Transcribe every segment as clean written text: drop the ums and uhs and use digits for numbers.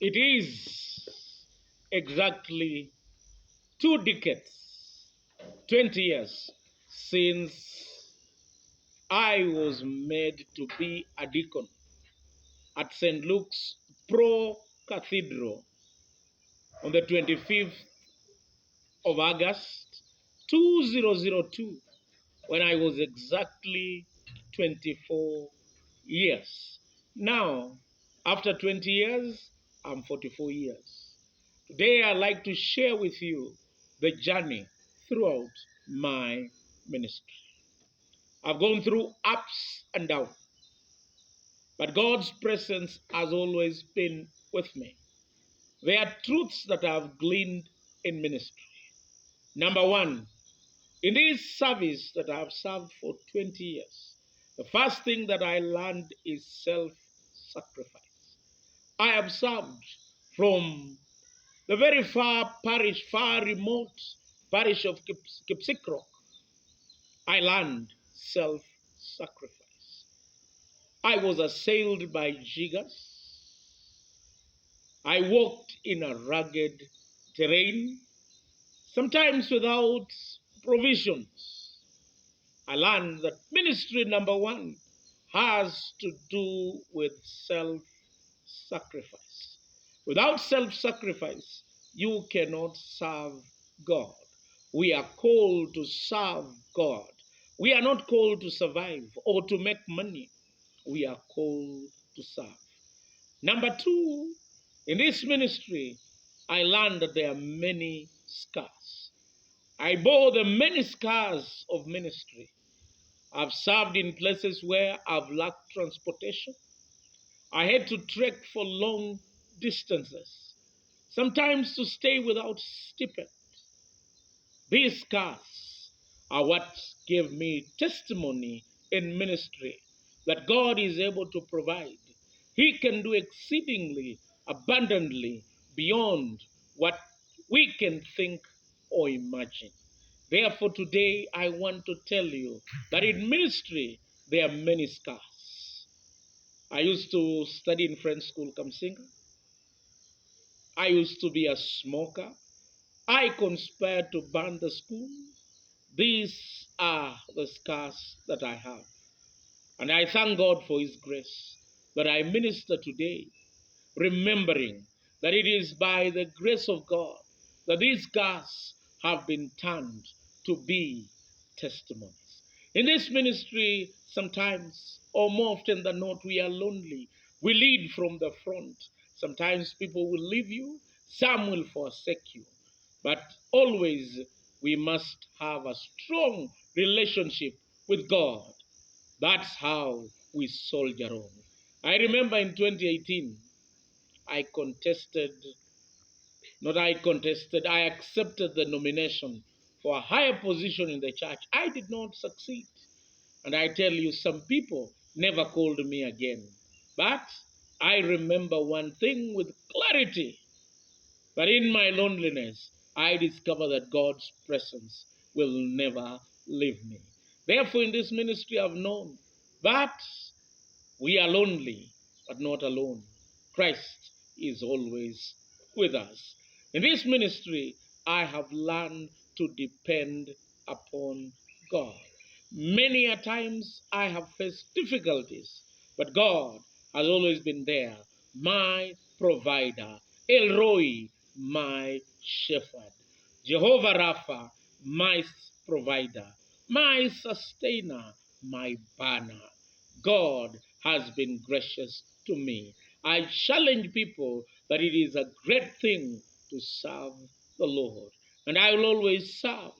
It is exactly 2 decades, 20 years since I was made to be a deacon at St. Luke's Pro Cathedral on the 25th of August 2002 when I was exactly 24 years. Now, after 20 years, I'm 44 years. Today, I'd like to share with you the journey throughout my ministry. I've gone through ups and downs, but God's presence has always been with me. There are truths that I've gleaned in ministry. Number one, in this service that I've served for 20 years, the first thing that I learned is self-sacrifice. I have served from the very far remote parish of Kipsikrok. I learned self-sacrifice. I was assailed by jiggers. I walked in a rugged terrain, sometimes without provisions. I learned that ministry number one has to do with self-sacrifice. Without self-sacrifice, you cannot serve God. We are called to serve God. We are not called to survive or to make money. We are called to serve. Number two, in this ministry, I learned that there are many scars. I bore the many scars of ministry. I've served in places where I've lacked transportation. I had to trek for long distances, sometimes to stay without stipend. These scars are what gave me testimony in ministry that God is able to provide. He can do exceedingly abundantly beyond what we can think or imagine. Therefore, today I want to tell you that in ministry there are many scars. I used to study in French school, Kamsinga. I used to be a smoker. I conspired to burn the school. These are the scars that I have. And I thank God for His grace that I minister today, remembering that it is by the grace of God that these scars have been turned to be testimonies. In this ministry, sometimes, or more often than not, we are lonely. We lead from the front. Sometimes people will leave you, some will forsake you. But always we must have a strong relationship with God. That's how we soldier on. I remember in 2018, I accepted the nomination for a higher position in the church. I did not succeed. And I tell you, some people never called me again. But I remember one thing with clarity, that in my loneliness, I discover that God's presence will never leave me. Therefore, in this ministry, I've known that we are lonely, but not alone. Christ is always with us. In this ministry, I have learned to depend upon God. Many a times I have faced difficulties, but God has always been there, my provider. El Roi, my shepherd. Jehovah Rapha, my provider. My sustainer, my banner. God has been gracious to me. I challenge people that it is a great thing to serve the Lord. And I will always serve.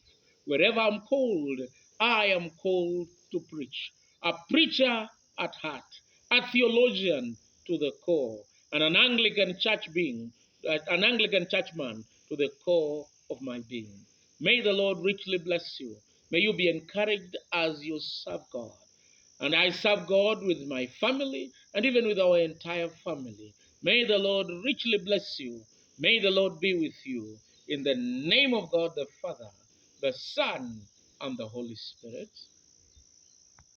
Wherever I'm called, I am called to preach. A preacher at heart, a theologian to the core, and an Anglican churchman to the core of my being. May the Lord richly bless you. May you be encouraged as you serve God. And I serve God with my family and even with our entire family. May the Lord richly bless you. May the Lord be with you. In the name of God the Father, the Son, and the Holy Spirit.